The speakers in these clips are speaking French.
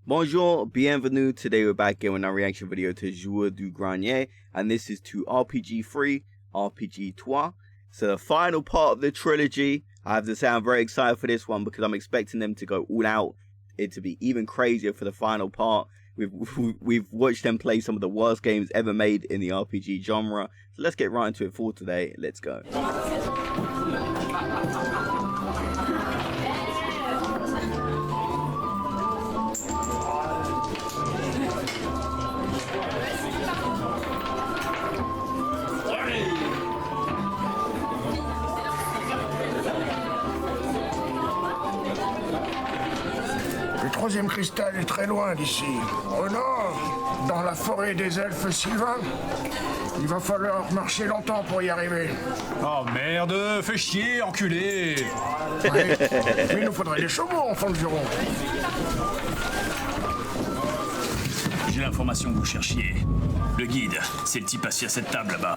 Bonjour, bienvenue. Today we're back again with a reaction video to Joueurs du Grenier, and this is to RPG 3, RPG 3. So the final part of the trilogy. I have to say I'm very excited for this one because I'm expecting them to go all out. It to be even crazier for the final part. We've watched them play some of the worst games ever made in the RPG genre. So let's get right into it for today. Let's go. Le troisième cristal est très loin d'ici, au nord, dans la forêt des elfes sylvains. Il va falloir marcher longtemps pour y arriver. Oh merde, fais chier, enculé. Ouais, mais il nous faudrait des chevaux, enfant de juron. J'ai l'information que vous cherchiez. Le guide, c'est le type assis à cette table là-bas.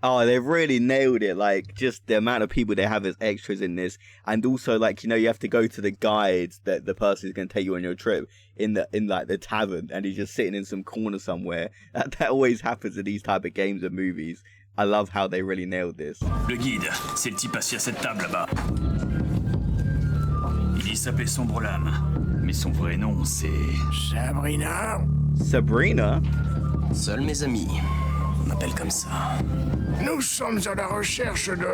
Oh, they've really nailed it. Like, just the amount of people they have as extras in this, and also, like, you know, you have to go to the guides that the person is going to take you on your trip in like the tavern, and he's just sitting in some corner somewhere. That always happens in these type of games and movies. I love how they really nailed this. Le guide, c'est le type assis à cette table là-bas. Il s'appelait Sombre-Lame, mais son vrai nom c'est Sabrina. Sabrina? Seuls mes amis m'appellent comme ça. Nous sommes à la recherche de...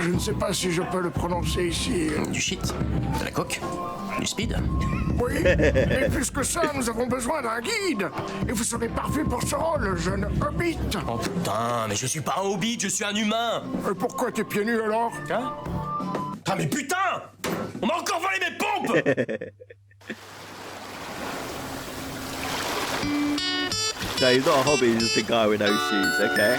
Je ne sais pas si je peux le prononcer ici. Du shit, de la coke, du speed. Oui, mais plus que ça, nous avons besoin d'un guide. Et vous serez parfait pour ce rôle, jeune hobbit. Oh putain, mais je suis pas un hobbit, je suis un humain. Et pourquoi t'es pieds nus alors? Hein? Ah mais putain! On m'a encore volé mes pompes! No, he's not a hobby, he's just a guy with no shoes, okay?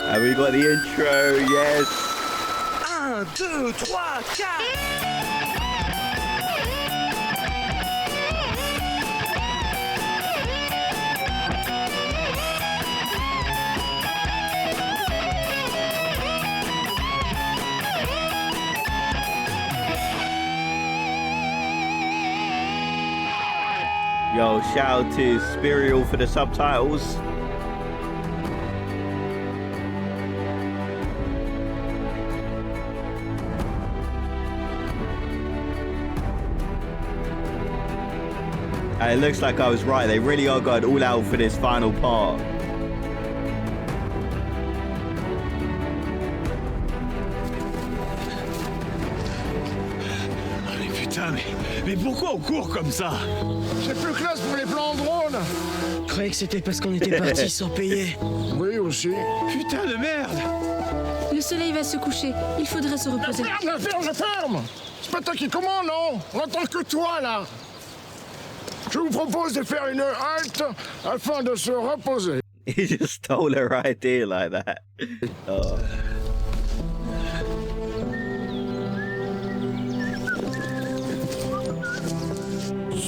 And we got the intro, yes! 1, 2, 3, 4! Yo, shout out to Spirial for the subtitles. And it looks like I was right, they really are going all out for this final part. Mais pourquoi on court comme ça? C'est plus classe pour les plans en drone. Je croyais que c'était parce qu'on était partis sans payer. Oui, aussi. Putain de merde! Le soleil va se coucher, il faudrait se reposer. La ferme! C'est pas toi qui commande, non? On entend que toi, là. Je vous propose de faire une halte afin de se reposer. He just stole her idea like that. Oh.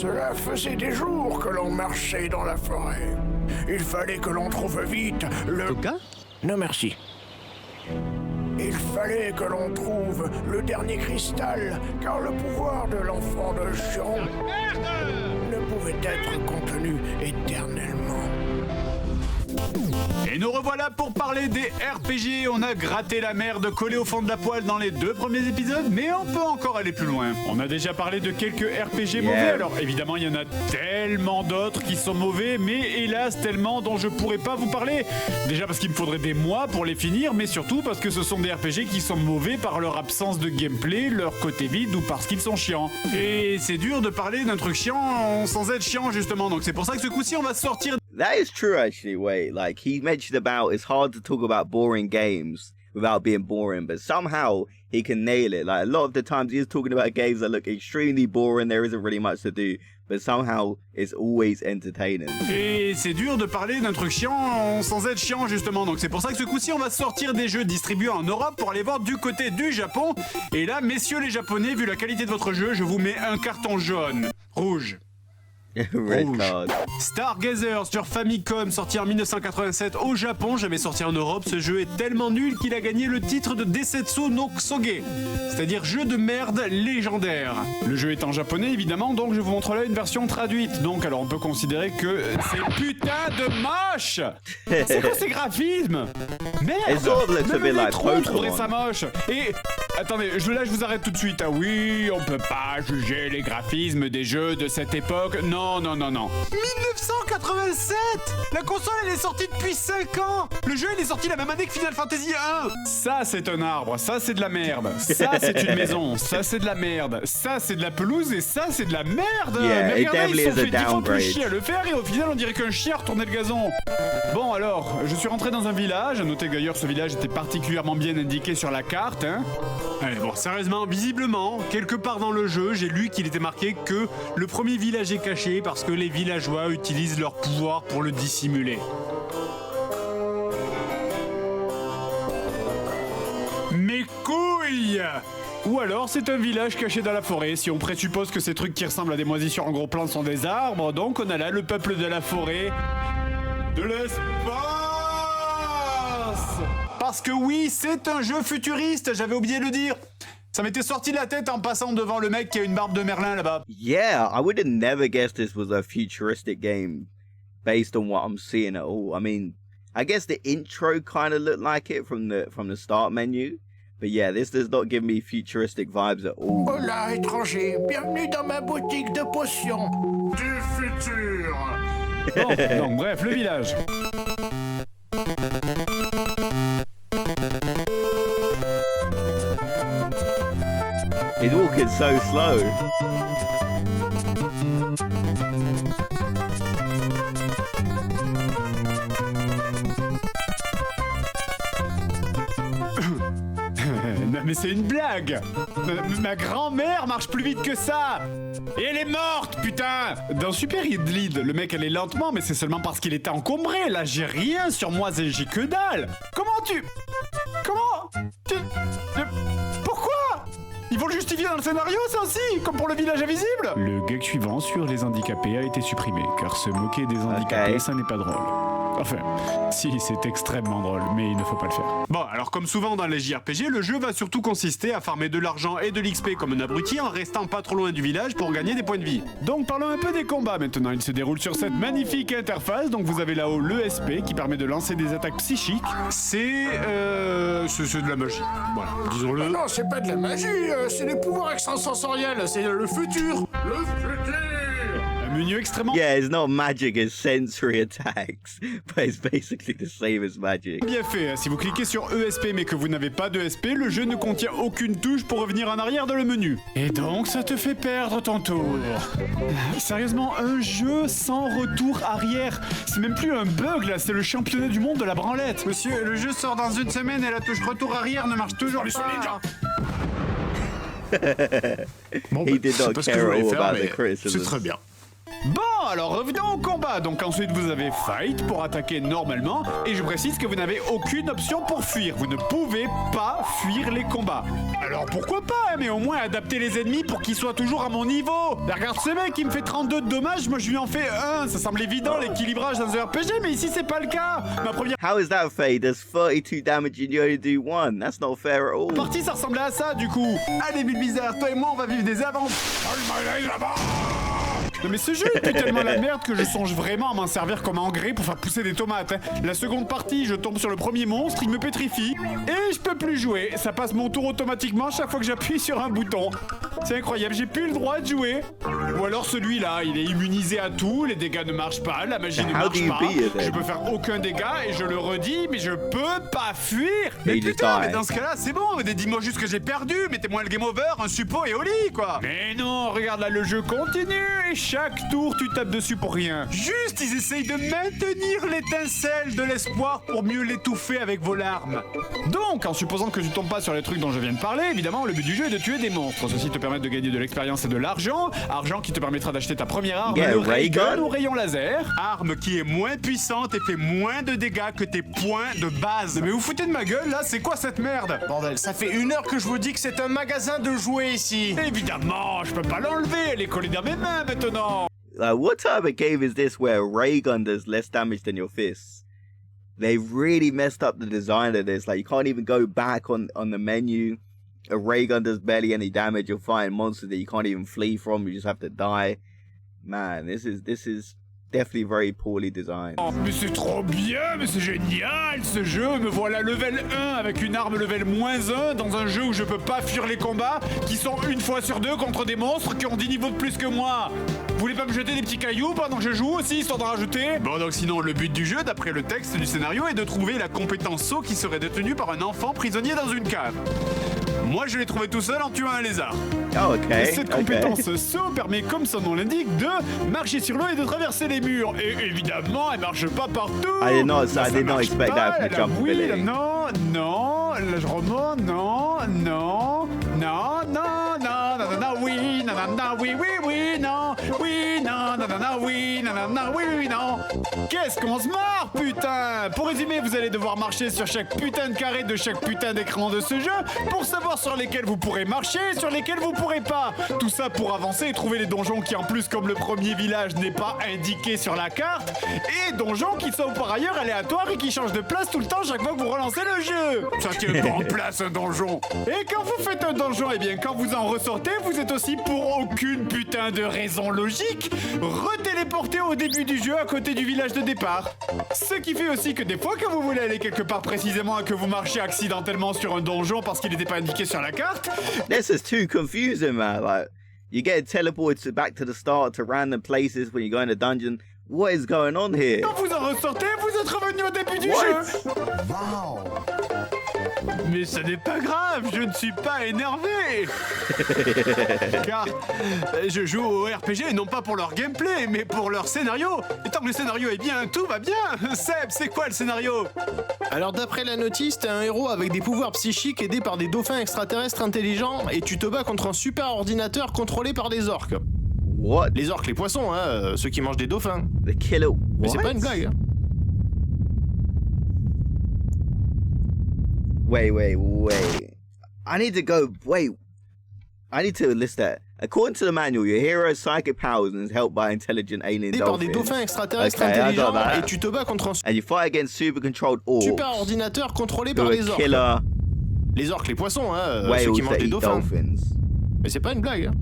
Cela faisait des jours que l'on marchait dans la forêt. Il fallait que l'on trouve vite le... Toka? Non, merci. Il fallait que l'on trouve le dernier cristal, car le pouvoir de l'enfant de Juron ne pouvait être contenu éternellement. Et nous revoilà pour parler des RPG. On a gratté la merde collée au fond de la poêle dans les 2 premiers épisodes, mais on peut encore aller plus loin. On a déjà parlé de quelques RPG mauvais, alors évidemment il y en a tellement d'autres qui sont mauvais, mais hélas tellement dont je pourrais pas vous parler. Déjà parce qu'il me faudrait des mois pour les finir, mais surtout parce que ce sont des RPG qui sont mauvais par leur absence de gameplay, leur côté vide ou parce qu'ils sont chiants. Et c'est dur de parler d'un truc chiant sans être chiant justement, donc c'est pour ça que ce coup-ci on va sortir... That is true, actually. Wait, like, he mentioned about it's hard to talk about boring games without being boring, but somehow he can nail it. Like, a lot of the times he is talking about games that look extremely boring, there isn't really much to do, but somehow it's always entertaining. Et c'est dur de parler d'un truc chiant sans être chiant justement, donc c'est pour ça que ce coup-ci on va sortir des jeux distribués en Europe pour aller voir du côté du Japon. Et là, messieurs les Japonais, vu la qualité de votre jeu, je vous mets un carton jaune. Rouge. Red Rouge. card. Stargazer sur Famicom, sorti en 1987 au Japon, jamais sorti en Europe. Ce jeu est tellement nul qu'il a gagné le titre de Desetsu no Ksoge, c'est-à-dire jeu de merde légendaire. Le jeu est en japonais évidemment, donc je vous montre là une version traduite. Donc alors on peut considérer que c'est putain de moche. C'est quoi ces graphismes? Merde. It sort of looks a Même bit le like métro trouverait Pokémon. ça moche. Et attendez, là je vous arrête tout de suite. Ah oui, on peut pas juger les graphismes des jeux de cette époque. Non, non, non, non. 1987. La console elle est sortie depuis 5 ans. Le jeu il est sorti la même année que Final Fantasy 1. Ça c'est un arbre, ça c'est de la merde. Ça c'est une maison, ça c'est de la merde. Ça c'est de la pelouse et ça c'est de la merde. Yeah, Mais it regardez, definitely ils sont is a fait 10 fois plus downgrade. chier à le faire et au final on dirait qu'un chien retournait le gazon. Bon alors, je suis rentré dans un village. À noter que d'ailleurs ce village était particulièrement bien indiqué sur la carte. Hein. Allez, bon, sérieusement, visiblement, quelque part dans le jeu, j'ai lu qu'il était marqué que le premier village est caché parce que les villageois utilisent leur pouvoir pour le dissimuler. Mes couilles! Ou alors c'est un village caché dans la forêt, si on présuppose que ces trucs qui ressemblent à des moisissures en gros plan sont des arbres, donc on a là le peuple de la forêt de l'espace! Parce que oui, c'est un jeu futuriste, j'avais oublié de le dire. Ça m'était sorti de la tête en passant devant le mec qui a une barbe de Merlin là-bas. Yeah, I would have never guessed this was a futuristic game based on what I'm seeing at all. I mean, I guess the intro kind of looked like it from the start menu. But yeah, this does not give me futuristic vibes at all. Hola, étranger. Bienvenue dans ma boutique de potions. Du futur. Bon, donc bref, le village. He's walking so slow. Non mais c'est une blague. Ma grand-mère marche plus vite que ça. Et elle est morte, putain. Dans Super Hit Lead, le mec allait lentement, mais c'est seulement parce qu'il était encombré. Là, j'ai rien sur moi, j'ai que dalle. Pourquoi? Ils vont le justifier dans le scénario, ça aussi, comme pour le village invisible. Le gag suivant sur les handicapés a été supprimé, car se moquer des handicapés, ça n'est pas drôle. Enfin, si, c'est extrêmement drôle, mais il ne faut pas le faire. Bon, alors comme souvent dans les JRPG, le jeu va surtout consister à farmer de l'argent et de l'XP comme un abruti en restant pas trop loin du village pour gagner des points de vie. Donc parlons un peu des combats maintenant. Ils se déroulent sur cette magnifique interface. Donc vous avez là-haut l'ESP qui permet de lancer des attaques psychiques. C'est de la magie. Voilà, disons-le. Non, c'est pas de la magie, c'est des pouvoirs extrasensoriels, c'est le futur. Le futur. Un menu extrêmement Yeah, it's not magic, it's sensory attacks. But it's basically the same as magic. bien fait. Si vous cliquez sur ESP mais que vous n'avez pas d'ESP, le jeu ne contient aucune touche pour revenir en arrière dans le menu. Et donc ça te fait perdre ton tour. Sérieusement, un jeu sans retour arrière. C'est même plus un bug là, c'est le championnat du monde de la branlette. Monsieur, le jeu sort dans une semaine et la touche retour arrière ne marche toujours pas. Bon, He did je sais not pas ce que care vous voulez all faire, about the mais criticism. c'est très bien. Bon, alors revenons au combat. Donc ensuite vous avez Fight pour attaquer normalement. Et je précise que vous n'avez aucune option pour fuir. Vous ne pouvez pas fuir les combats. Alors pourquoi pas, hein, mais au moins adapter les ennemis pour qu'ils soient toujours à mon niveau. Là, regarde ce mec, il me fait 32 de dommages, moi je lui en fais 1. Ça semble évident l'équilibrage dans un RPG, mais ici c'est pas le cas. Ma première How is that fair? He does 32 damage and you only do 1. That's not fair at all. partie, ça ressemblait à ça du coup. Allez, Bill Bizarre, toi et moi on va vivre des aventures. Non mais ce jeu il pue tellement la merde que je songe vraiment à m'en servir comme engrais pour faire pousser des tomates. Hein. La seconde partie, je tombe sur le premier monstre, il me pétrifie et je peux plus jouer. Ça passe mon tour automatiquement chaque fois que j'appuie sur un bouton. C'est incroyable, j'ai plus le droit de jouer. Ou alors celui-là, il est immunisé à tout, les dégâts ne marchent pas, la magie ne How marche do you pas. beat it, then? Je peux faire aucun dégât et je le redis, mais je peux pas fuir. Mais You just putain, die. mais dans ce cas-là, c'est bon, dis-moi juste que j'ai perdu, mettez-moi le game over, un suppo et au lit quoi. Mais non, regarde là, le jeu continue et chaque tour tu tapes dessus pour rien. Juste, ils essayent de maintenir l'étincelle de l'espoir pour mieux l'étouffer avec vos larmes. Donc, en supposant que tu tombes pas sur les trucs dont je viens de parler, évidemment, le but du jeu est de tuer des monstres. Ceci te permet de gagner de l'expérience et de l'argent. Argent qui te permettra d'acheter ta première arme, Yeah, le ray gun. ray gun ou rayon laser. Arme qui est moins puissante et fait moins de dégâts que tes points de base. Mais vous foutez de ma gueule, là, c'est quoi cette merde? Bordel, ça fait 1 heure que je vous dis que c'est un magasin de jouets ici. Évidemment, je peux pas l'enlever, elle est collée dans mes mains maintenant. Like, what type of game is this where a ray gun does less damage than your fists? They really messed up the design of this. Like, you can't even go back on the menu. A ray gun does barely any damage. You'll find monsters that you can't even flee from. You just have to die. Man, this is definitely very poorly designed. Oh, mais c'est trop bien, mais c'est génial ce jeu. Me voilà level 1 avec une arme level -1 dans un jeu où je peux pas fuir les combats qui sont une fois sur deux contre des monstres qui ont 10 niveaux de plus que moi. Vous voulez pas me jeter des petits cailloux pendant que je joue aussi, histoire de rajouter? Bon, donc sinon, le but du jeu, d'après le texte du scénario, est de trouver la compétence saut qui serait détenue par un enfant prisonnier dans une cave. Moi, je l'ai trouvé tout seul en tuant un lézard. Oh, ok. Et cette compétence saut permet, comme son nom l'indique, de marcher sur l'eau et de traverser les murs. Et évidemment, elle marche pas partout. I did not expect that from the jump Oui, ability. non, là je remonte, non, oui, non. Qu'est-ce qu'on se marre, putain! Pour résumer, vous allez devoir marcher sur chaque putain de carré de chaque putain d'écran de ce jeu pour savoir sur lesquels vous pourrez marcher et sur lesquels vous pourrez pas. Tout ça pour avancer et trouver les donjons qui, en plus, comme le premier village n'est pas indiqué sur la carte, et donjons qui sont par ailleurs aléatoires et qui changent de place tout le temps chaque fois que vous relancez le jeu. Ça tient pas en place un donjon. Et quand vous faites un donjon, eh bien, quand vous en ressortez, vous êtes aussi pour aucune putain de raison logique retéléporté au début du jeu à côté du village de départ. Ce qui fait aussi que des fois que vous voulez aller quelque part précisément et que vous marchez accidentellement sur un donjon parce qu'il n'était pas indiqué sur la carte. This is too confusing, man. Like, you get teleported back to the start to random places when you go in a dungeon. What is going on here? Quand vous en ressortez, vous êtes revenu au début du What? jeu. Mais ce n'est pas grave, je ne suis pas énervé. Car je joue au RPG non pas pour leur gameplay, mais pour leur scénario. Et tant que le scénario est bien, tout va bien. Seb, c'est quoi le scénario? Alors d'après la notice, t'es un héros avec des pouvoirs psychiques aidé par des dauphins extraterrestres intelligents et tu te bats contre un super ordinateur contrôlé par des orques. What? Les orques, les poissons, hein, ceux qui mangent des dauphins. The killer. Mais c'est What? pas une blague, hein. Wait. I need to go. Wait. I need to list that. According to the manual, your hero has psychic powers and is helped by intelligent alien Aidé par des dolphins. dauphins extraterrestres Okay, I got intelligents that. et tu te bats contre un And you fight against super controlled orcs. super ordinateur contrôlé who par are des orques. killer Les orques, les poissons, hein, ceux whales qui mangent that des eat dauphins. dolphins. Mais c'est pas une blague, hein.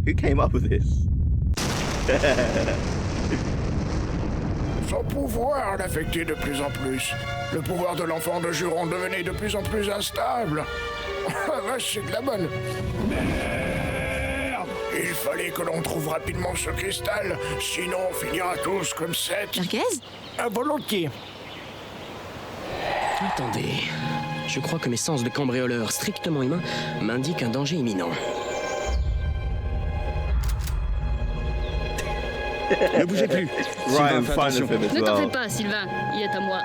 Who came up with this? Son pouvoir l'affectait de plus en plus. Le pouvoir de l'enfant de Juron devenait de plus en plus instable. Ah vache, c'est de la bonne. Merde! Il fallait que l'on trouve rapidement ce cristal, sinon on finira tous comme Seth. Merguez? Volontiers. Attendez, je crois que mes sens de cambrioleur strictement humain m'indiquent un danger imminent. Ne bougez plus. Right in Sylvain, fais front attention. of him as Ne t'en fais well. pas, Sylvain. Il est à moi.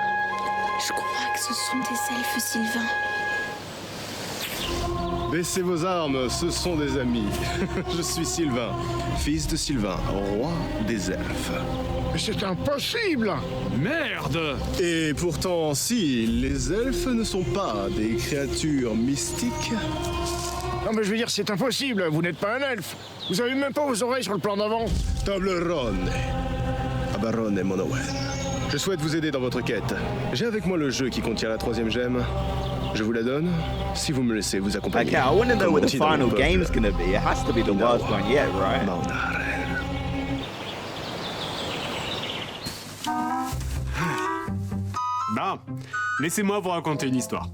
Je crois que ce sont des elfes, Sylvain. Baissez vos armes, ce sont des amis. Je suis Sylvain, fils de Sylvain, roi des elfes. Mais c'est impossible! Merde! Et pourtant, si, les elfes ne sont pas des créatures mystiques. Non mais je veux dire, c'est impossible, vous n'êtes pas un elfe. Vous avez même pas vos oreilles sur le plan d'avant. Tablerone. Abarone Monowen. Je souhaite vous aider dans votre quête. J'ai avec moi le jeu qui contient la 3e gemme. Je vous la donne, si vous me laissez vous accompagner. Okay, I want to know what the Comme on dit dans final mon peuple. game's gonna be. It has to be the worst one yet, right? Maunaren. Bah, laissez-moi vous raconter une histoire.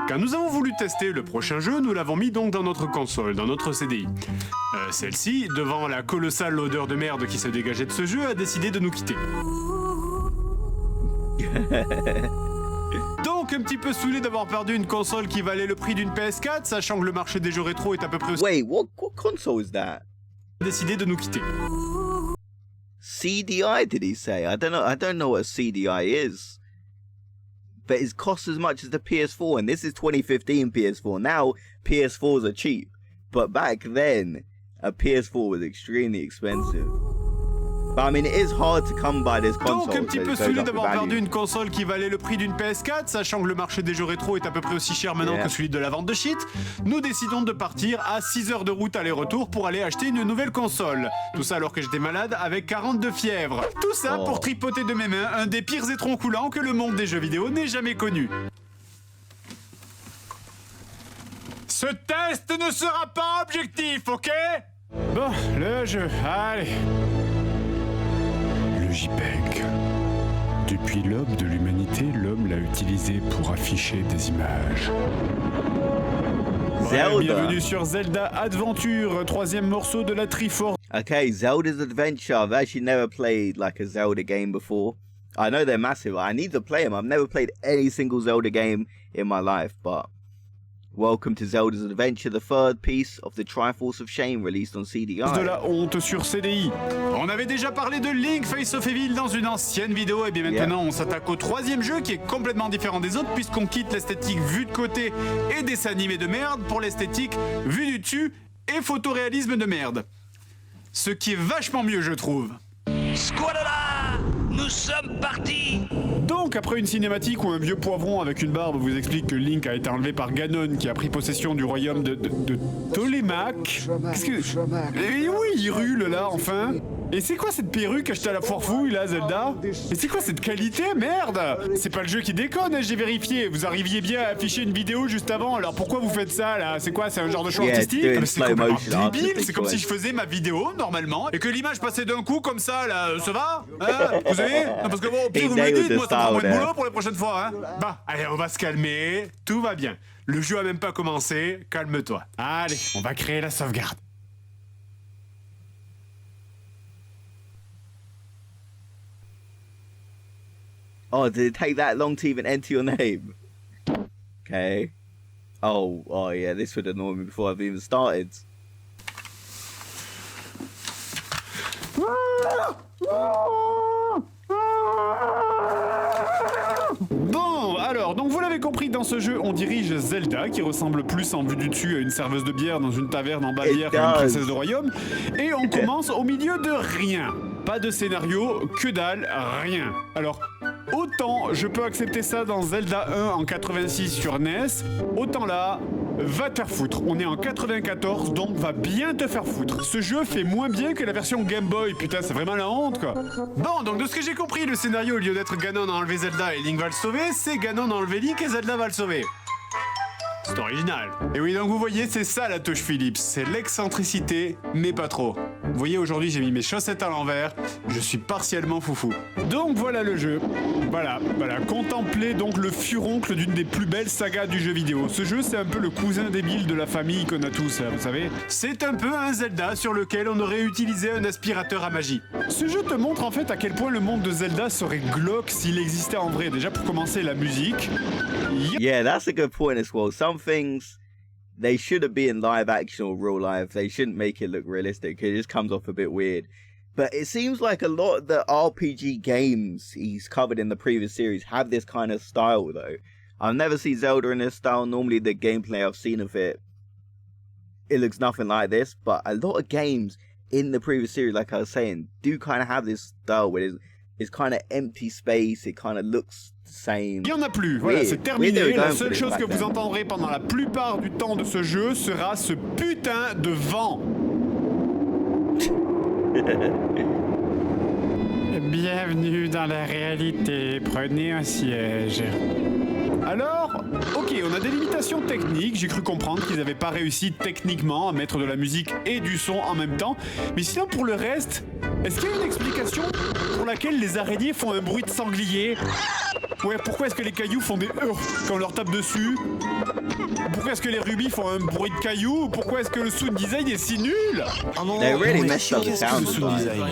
Quand nous avons voulu tester le prochain jeu, nous l'avons mis donc dans notre console, dans notre CDI. Celle-ci, devant la colossale odeur de merde qui se dégageait de ce jeu, a décidé de nous quitter. Donc, un petit peu saoulé d'avoir perdu une console qui valait le prix d'une PS4, sachant que le marché des jeux rétro est à peu près aussi Wait, what console is that? décidé de nous quitter. CDI, did he say? I don't know what a CDI is. But it costs as much as the PS4, and this is 2015 PS4. Now, PS4s are cheap. But back then, a PS4 was extremely expensive. But I mean, it is hard to come by this console. Donc un petit so peu it goes saoulé up d'avoir in value. perdu une console qui valait le prix d'une PS4, sachant que le marché des jeux rétro est à peu près aussi cher maintenant que celui de la vente de shit, nous décidons de partir à 6 heures de route aller-retour pour aller acheter une nouvelle console. Tout ça alors que j'étais malade avec 42 fièvres. Tout ça pour tripoter de mes mains un des pires étrons coulants que le monde des jeux vidéo n'ait jamais connu. Ce test ne sera pas objectif, ok? Bon, le jeu, allez. Le JPEG. Depuis l'aube de l'humanité, l'homme l'a utilisé pour afficher des images. Zelda. Ouais, bienvenue sur Zelda Adventure, troisième morceau de la Triforce. Okay, Zelda's Adventure. I've actually never played like a Zelda game before. I know they're massive. I need to play them. I've never played any single Zelda game in my life, but welcome to Zelda's Adventure, the third piece of the Triforce of Shame released on CDI. De la honte sur CDI. On avait déjà parlé de Link Face of Evil dans une ancienne vidéo, et bien maintenant on s'attaque au troisième jeu qui est complètement différent des autres puisqu'on quitte l'esthétique vue de côté et dessin animé de merde pour l'esthétique vue du dessus et photoréalisme de merde. Ce qui est vachement mieux, je trouve. Squadra, nous sommes partis. Donc, après une cinématique où un vieux poivron avec une barbe vous explique que Link a été enlevé par Ganon qui a pris possession du royaume de Tolémaque. Qu'est-ce que... Et oui, il rule là, enfin. Et c'est quoi cette perruque achetée à la foire fouille là, Zelda? Et c'est quoi cette qualité, merde? C'est pas le jeu qui déconne, hein, j'ai vérifié. Vous arriviez bien à afficher une vidéo juste avant, alors pourquoi vous faites ça là? C'est quoi, c'est un genre de show artistique? doing C'est complètement slow motion débile, c'est comme si je faisais ma vidéo normalement et que l'image passait d'un coup comme ça là, ça va? Hein? Vous savez? Non, parce que bon, au pire vous me le dites, moi ça me prend moins de boulot pour la prochaine fois, hein? Bah, allez, on va se calmer, tout va bien. Le jeu a même pas commencé, calme-toi. Allez, on va créer la sauvegarde. Oh, did it take that long to even enter your name? Okay. Oh yeah, this would annoy me before I've even started. Bon, alors, donc vous l'avez compris, dans ce jeu, on dirige Zelda, qui ressemble plus en vue du dessus à une serveuse de bière dans une taverne en Bavière qu'à une princesse de royaume, et on commence au milieu de rien. Pas de scénario, que dalle, rien. Alors, autant je peux accepter ça dans Zelda 1 en 86 sur NES, autant là, va te faire foutre. On est en 94, donc va bien te faire foutre. Ce jeu fait moins bien que la version Game Boy, putain, c'est vraiment la honte, quoi. Bon, donc de ce que j'ai compris, le scénario, au lieu d'être Ganon a enlevé Zelda et Link va le sauver, c'est Ganon a enlevé Link et Zelda va le sauver. C'est original. Et oui, donc vous voyez, c'est ça la touche Philips. C'est l'excentricité, mais pas trop. Vous voyez, aujourd'hui, j'ai mis mes chaussettes à l'envers. Je suis partiellement foufou. Donc voilà le jeu. Voilà. Contemplez donc le furoncle d'une des plus belles sagas du jeu vidéo. Ce jeu, c'est un peu le cousin débile de la famille qu'on a tous, vous savez. C'est un peu un Zelda sur lequel on aurait utilisé un aspirateur à magie. Ce jeu te montre en fait à quel point le monde de Zelda serait glauque s'il existait en vrai. Déjà pour commencer, la musique. Yeah, that's a good point as well. Some things, they shouldn't be in live action or real life. They shouldn't make it look realistic. It just comes off a bit weird. But it seems like a lot of the RPG games he's covered in the previous series have this kind of style though. I've never seen Zelda in this style. Normally the gameplay I've seen of it looks nothing like this. But a lot of games in the previous series, like I was saying, do kind of have this style where it's kind of empty space. It kind of looks same. Il n'y en a plus, voilà, c'est terminé. La seule chose que vous entendrez pendant la plupart du temps de ce jeu sera ce putain de vent. Bienvenue dans la réalité, prenez un siège. Alors, ok, on a des limitations techniques, j'ai cru comprendre qu'ils n'avaient pas réussi techniquement à mettre de la musique et du son en même temps, mais sinon pour le reste, est-ce qu'il y a une explication pour laquelle les araignées font un bruit de sanglier? Ouais, pourquoi est-ce que les cailloux font des quand on leur tape dessus? Pourquoi est-ce que les rubis font un bruit de cailloux? Pourquoi est-ce que le sound design est si nul? They really messed up the sound design.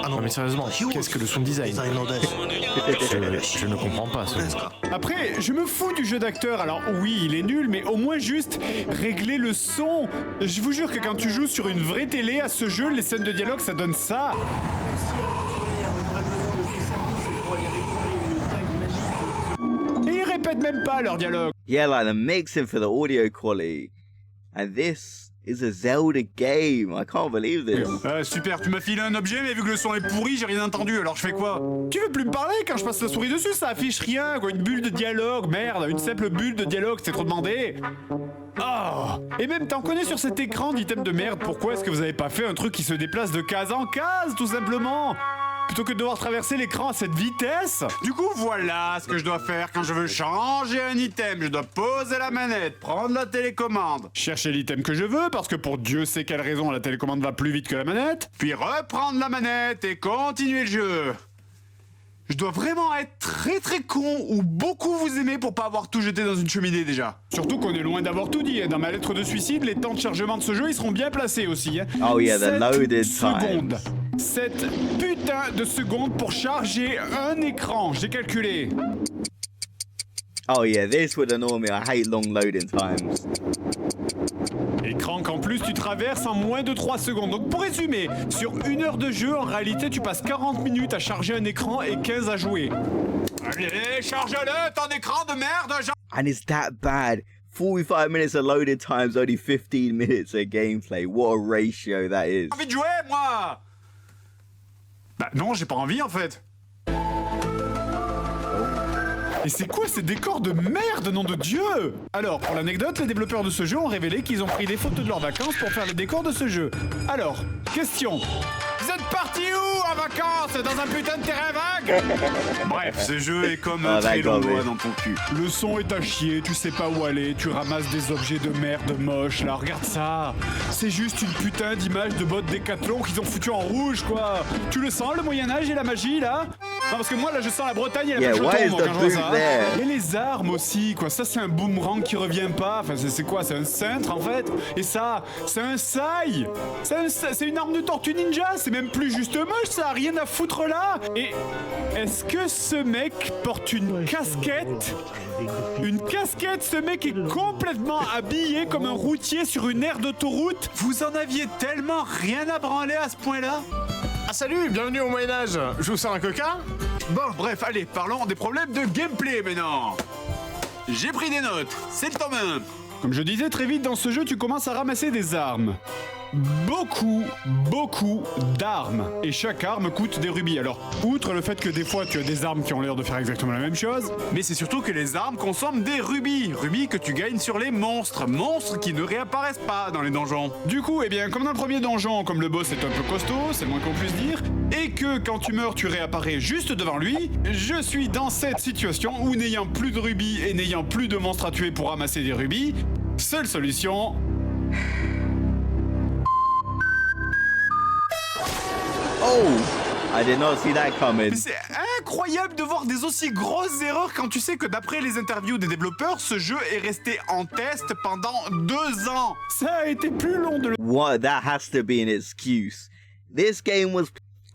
Ah non mais sérieusement, qu'est-ce que le sound design? Je ne comprends pas ce jeu. Après, je me fous du jeu d'acteur, alors oui, il est nul, mais au moins juste régler le son. Je vous jure que quand tu joues sur une vraie télé à ce jeu, les scènes de dialogue, ça donne ça. Et ils répètent même pas leur dialogue. Yeah, like the mixing for the audio quality. And this is a Zelda game. I can't believe this. Super, tu m'as filé un objet, mais vu que le son est pourri, j'ai rien entendu, alors je fais quoi? Tu veux plus me parler? Quand je passe la souris dessus, ça affiche rien, quoi, une bulle de dialogue, merde, une simple bulle de dialogue, c'est trop demandé. Oh! Et même t'en connais sur cet écran d'item de merde, pourquoi est-ce que vous avez pas fait un truc qui se déplace de case en case, tout simplement? Plutôt que de devoir traverser l'écran à cette vitesse. Du coup, voilà ce que je dois faire quand je veux changer un item. Je dois poser la manette, prendre la télécommande, chercher l'item que je veux, parce que pour Dieu sait quelle raison la télécommande va plus vite que la manette, puis reprendre la manette et continuer le jeu. Je dois vraiment être très très con ou beaucoup vous aimer pour pas avoir tout jeté dans une cheminée déjà. Surtout qu'on est loin d'avoir tout dit. Dans ma lettre de suicide, les temps de chargement de ce jeu, ils seront bien placés aussi. Oh yeah, the loaded secondes. times. 7 putains de secondes pour charger un écran. J'ai calculé. Oh yeah, this would annoy me. I hate long loading times. Écran qu'en plus tu traverses en moins de 3 secondes. Donc pour résumer, sur 1 heure de jeu, en réalité tu passes 40 minutes à charger un écran et 15 à jouer. Allez, charge-le, ton écran de merde! And it's that bad. 45 minutes of loaded times, only 15 minutes of gameplay. What a ratio that is. J'ai envie de jouer, moi! Bah non, j'ai pas envie en fait. Et c'est quoi ces décors de merde, nom de Dieu? Alors, pour l'anecdote, les développeurs de ce jeu ont révélé qu'ils ont pris des photos de leurs vacances pour faire les décors de ce jeu. Alors, question. Vous êtes partis où en vacances? Dans un putain de terrain vague? Bref, ce jeu est comme un très long doigt dans ton cul. Le son est à chier, tu sais pas où aller, tu ramasses des objets de merde moches, là, regarde ça. C'est juste une putain d'image de bottes Décathlon qu'ils ont foutu en rouge, quoi. Tu le sens, le Moyen-Âge et la magie, là? Non, parce que moi, là, je sens la Bretagne et la Pêche au thon, moi, quand je vois ça. Et les armes aussi, quoi. Ça, c'est un boomerang qui revient pas. Enfin, c'est quoi? C'est un cintre, en fait. Et ça, c'est un sai. C'est une arme de tortue ninja. C'est même plus juste moche, ça a rien à foutre là. Et est-ce que ce mec porte une casquette? Une casquette, ce mec est complètement habillé comme un routier sur une aire d'autoroute. Vous en aviez tellement rien à branler à ce point-là? Ah salut, bienvenue au Moyen-Âge. Je vous sers un coca? Bon, bref, allez, parlons des problèmes de gameplay maintenant. J'ai pris des notes, c'est le tome 1. Comme je disais, très vite dans ce jeu, tu commences à ramasser des armes. Beaucoup d'armes. Et chaque arme coûte des rubis. Alors, outre le fait que des fois tu as des armes qui ont l'air de faire exactement la même chose, mais c'est surtout que les armes consomment des rubis. Rubis que tu gagnes sur les monstres. Monstres qui ne réapparaissent pas dans les donjons. Du coup, eh bien, comme dans le premier donjon, comme le boss est un peu costaud, c'est le moins qu'on puisse dire, et que quand tu meurs, tu réapparais juste devant lui, je suis dans cette situation où n'ayant plus de rubis et n'ayant plus de monstres à tuer pour ramasser des rubis, seule solution... Oh, I did not see that coming. C'est incroyable de voir des aussi grosses erreurs quand tu sais que d'après les interviews des développeurs, ce jeu est resté en test pendant 2 ans. Ça a été plus long de le... What? That has to be an excuse. This game was...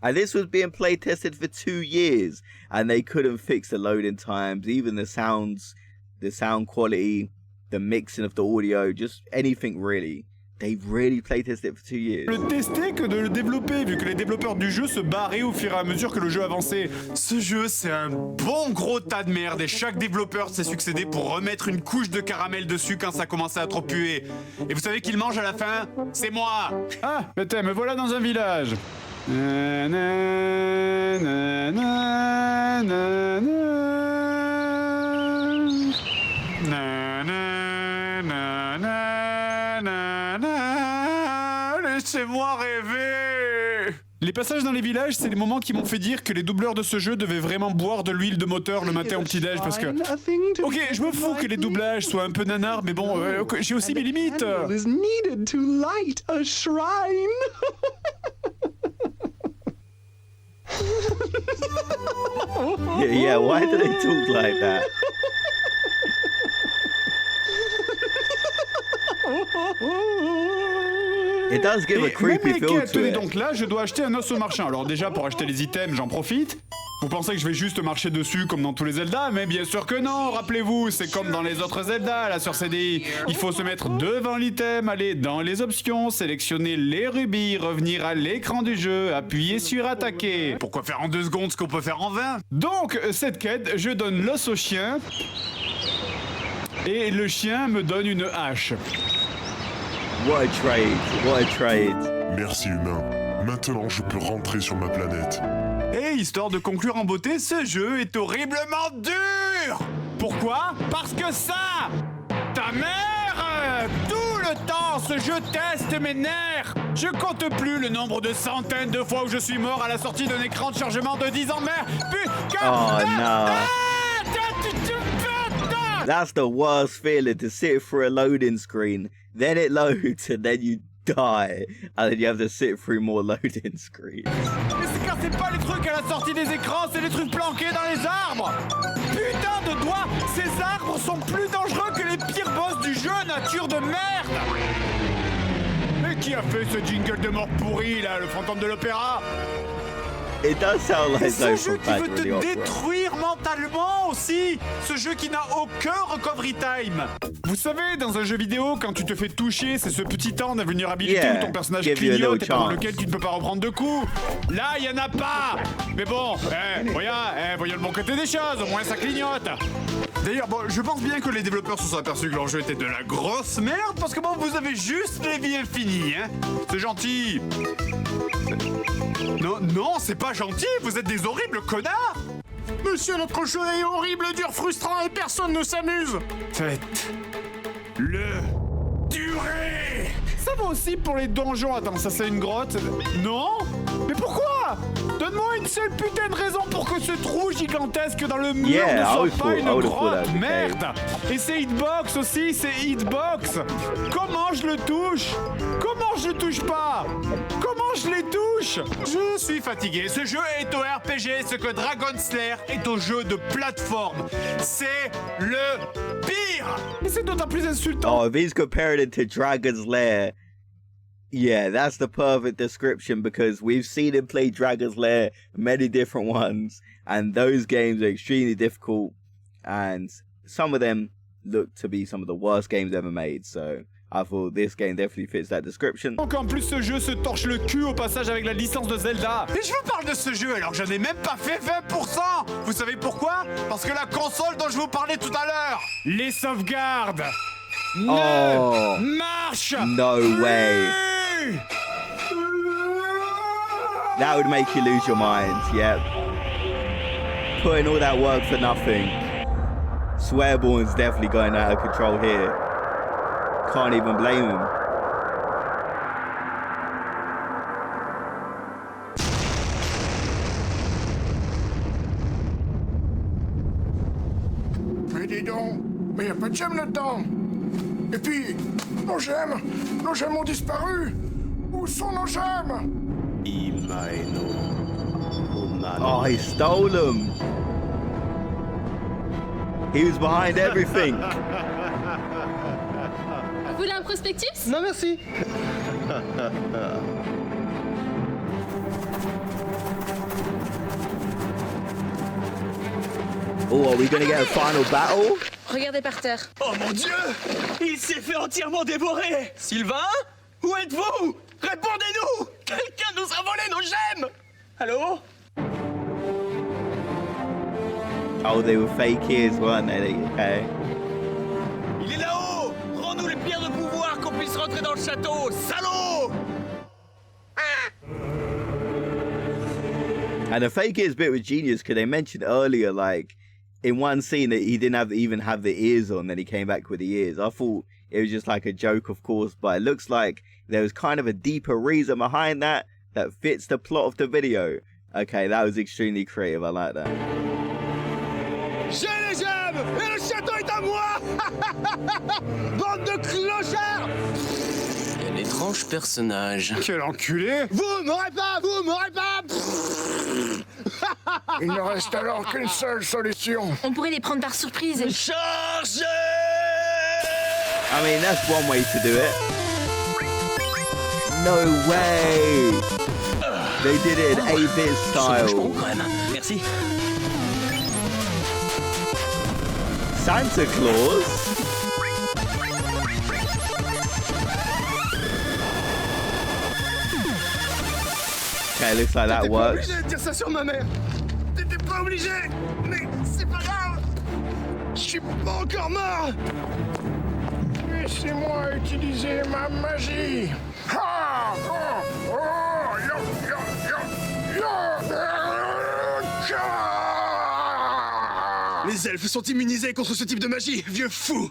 And this was being play tested for 2 years. And they couldn't fix the loading times, even the sounds, the sound quality, the mixing of the audio, just anything really. They've really playtested it for 2 years. Le tester que de le développer, vu que les développeurs du jeu se barraient au fur et à mesure que le jeu avançait. Ce jeu, c'est un bon gros tas de merde et chaque développeur s'est succédé pour remettre une couche de caramel dessus quand ça commençait à trop puer. Et vous savez qui le mange à la fin? C'est moi! Ah, mais me voilà dans un village. Na, na, na, na, na, na. Na, na, na, na, na, na. Laissez-moi rêver. Les passages dans les villages, c'est les moments qui m'ont fait dire que les doubleurs de ce jeu devaient vraiment boire de l'huile de moteur le matin au petit-déj parce que... Ok, je me fous que les doublages soient un peu nanars, mais bon, j'ai aussi mes limites. Yeah, why do they talk like that? It does give a creepy feel to it. Donc là, je dois acheter un os au marchand. Alors déjà, pour acheter les items, j'en profite. Vous pensez que je vais juste marcher dessus comme dans tous les Zelda, mais bien sûr que non, rappelez-vous, c'est comme dans les autres Zelda, là sur CDI. Il faut se mettre devant l'item, aller dans les options, sélectionner les rubis, revenir à l'écran du jeu, appuyer sur attaquer. Pourquoi faire en 2 secondes ce qu'on peut faire en 20? Donc, cette quête, je donne l'os au chien, et le chien me donne une hache. What a trade. What a trade. Merci humain. Maintenant, je peux rentrer sur ma planète. Et histoire de conclure en beauté, ce jeu est horriblement dur. Pourquoi? Parce que ça, ta mère, tout le temps, ce jeu teste mes nerfs. Je compte plus le nombre de centaines de fois où je suis mort à la sortie d'un écran de chargement de 10 ans, mère. Oh no. That's the worst feeling, to sit through a loading screen, then it loads and then you die, and then you have to sit through more loading screens. Mais c'est car c'est pas les trucs à la sortie des écrans, c'est les trucs planqués dans les arbres. Putain de doigts, ces arbres sont plus dangereux que les pires boss du jeu, nature de merde. Mais qui a fait ce jingle de mort pourri là, le fantôme de l'opéra? It does sound like ce jeu qui veut te the opera. détruire mentalement aussi. Ce jeu qui n'a aucun recovery time. Vous savez, dans un jeu vidéo, quand tu te fais toucher, c'est ce petit temps d'invulnérabilité où ton personnage give you a clignote et little pendant chance. lequel tu ne peux pas reprendre de coups. Là, il y en a pas. Mais bon, voyons le bon côté des choses, au moins ça clignote. D'ailleurs, bon, je pense bien que les développeurs se sont aperçus que leur jeu était de la grosse merde, parce que bon, vous avez juste les vies infinies, hein. C'est gentil. Non, c'est pas gentil, vous êtes des horribles connards. Monsieur, notre jeu est horrible, dur, frustrant et personne ne s'amuse. Faites-le durer. Ça va aussi pour les donjons. Attends, ça c'est une grotte? Non? Mais pourquoi? Donne-moi une seule putain de raison pour que ce trou gigantesque dans le mur ne soit pas une grotte. Merde. Et c'est hitbox aussi, c'est hitbox. Comment je le touche? Comment je le touche pas? Comment je les touche? Je suis fatigué. Ce jeu est au RPG ce que Dragon Slayer est au jeu de plateforme. C'est le pire. Mais c'est d'autant plus insultant. Oh, if he's comparing it to Dragon's Lair, yeah, that's the perfect description, because we've seen him play Dragon's Lair, many different ones, and those games are extremely difficult, and some of them look to be some of the worst games ever made, so I thought this game definitely fits that description. Donc en plus ce jeu se torche le cul au passage avec la licence de Zelda. Et je vous parle de ce jeu alors que j'en ai même pas fait 20%. Vous savez pourquoi? Parce que la console dont je vous parlais tout à l'heure, les sauvegardes ne marchent No way. That would make you lose your mind, yep. Putting all that work for nothing. Swearborn's definitely going out of control here. Can't even blame him. Mais dis donc, mais y a pas de gemmes là-dedans. Et puis, nos gemmes ont disparu. Où sont nos gemmes? Oh, he stole them. He was behind everything. Vous voulez un prospectus? Non, merci. Oh, are we gonna get a final battle? Regardez par terre. Oh mon Dieu! Il s'est fait entièrement dévorer! Sylvain? Où êtes-vous? Répondez-nous! Quelqu'un nous a volé nos gemmes! Allô? Oh, they were fake ears, weren't they? Okay. Il est là-haut! Rends-nous les pierres de pouvoir qu'on puisse rentrer dans le château! Salaud! And the fake ears bit was genius because they mentioned earlier, like, in one scene that he didn't even have the ears on, then he came back with the ears. I thought it was just like a joke, of course, but it looks like there was kind of a deeper reason behind that fits the plot of the video. Okay, that was extremely creative. I like that. J'ai les gemmes et le château est à moi. Bande de clochards. Quel étrange personnage. Quel enculé! Vous m'aurez pas. Il ne reste alors qu'une seule solution. On pourrait les prendre par surprise. Chargez! I mean, that's one way to do it. No way! They did it in 8-bit style. Quand même. Merci. Santa Claus? Okay, looks like that works. T'étais pas obligé de dire ça sur ma mère. T'étais pas obligé. Mais c'est pas grave. Je suis pas encore mort. Laissez-moi utiliser ma magie. Ah, oh, oh, Les elfes sont immunisés contre ce type de magie, vieux fou!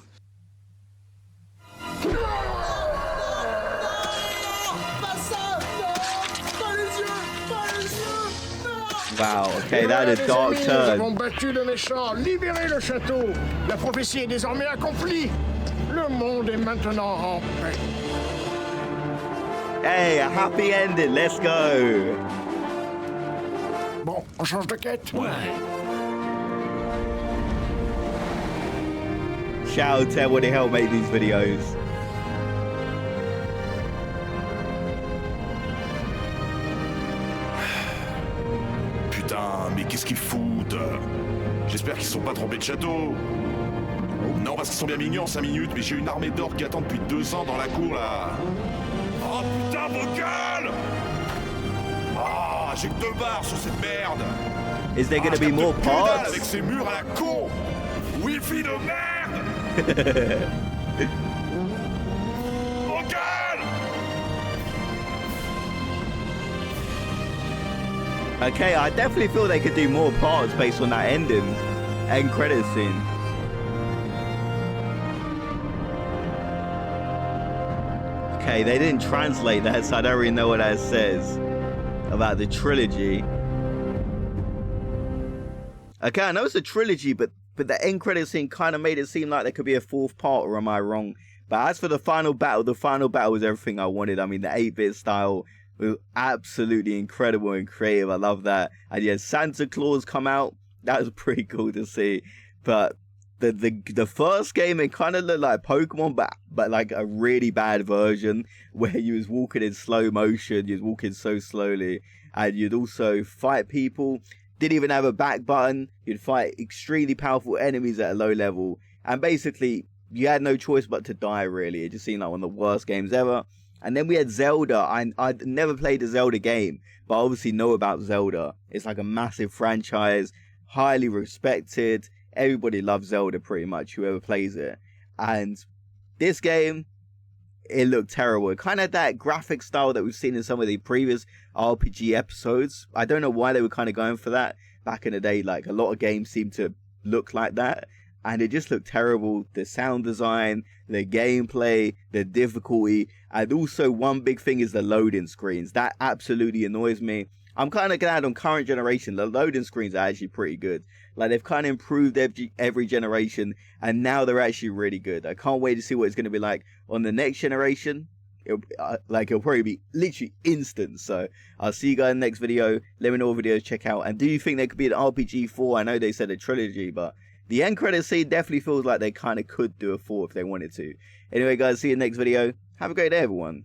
Wow, okay, that is a dark Nous turn. avons battu le méchant, libéré le château. La prophétie est désormais accomplie. Le monde est maintenant en paix. Hey, a happy ending, let's go. Bon, on change de quête? Ouais. Shout out to everyone who helped make these videos. Putain, mais qu'est-ce qu'ils foutent? J'espère qu'ils se sont pas trompés de château. Non, parce qu'ils sont bien mignons en 5 minutes, mais j'ai une armée d'orques qui attend depuis 2 ans dans la cour, là. Oh putain, vocal! Ah, j'ai que 2 barres sur cette merde. Is there gonna je be capte more que dalle parts? avec ces murs à la con. Wi-Fi de merde. Vocal! Okay, I definitely feel they could do more parts based on that ending. End credit scene. Okay, they didn't translate that, so I don't really know what that says about the trilogy. Okay, I know it's a trilogy, but the end credit scene kind of made it seem like there could be a 4th part, or am I wrong? But as for the final battle was everything I wanted. I mean, the 8-bit style was absolutely incredible and creative. I love that. And yeah, Santa Claus come out. That was pretty cool to see. But the first game, it kind of looked like Pokemon, but like a really bad version where you was walking in slow motion. You was walking so slowly, and you'd also fight people. Didn't even have a back button. You'd fight extremely powerful enemies at a low level, and basically you had no choice but to die, really. It just seemed like one of the worst games ever. And then we had Zelda. I'd never played a Zelda game, but I obviously know about Zelda. It's like a massive franchise, highly respected. Everybody loves Zelda pretty much, whoever plays it. And this game, it looked terrible. It kind of had that graphic style that we've seen in some of the previous RPG episodes. I don't know why they were kind of going for that. Back in the day, like a lot of games seemed to look like that. And it just looked terrible. The sound design, the gameplay, the difficulty. And also one big thing is the loading screens. That absolutely annoys me. I'm kind of glad on current generation, the loading screens are actually pretty good. Like, they've kind of improved every generation, and now they're actually really good. I can't wait to see what it's going to be like on the next generation. It'll probably be literally instant. So I'll see you guys in the next video. Let me know what videos check out. And do you think there could be an RPG 4? I know they said a trilogy, but the end credit scene definitely feels like they kind of could do a 4 if they wanted to. Anyway, guys, see you in the next video. Have a great day, everyone.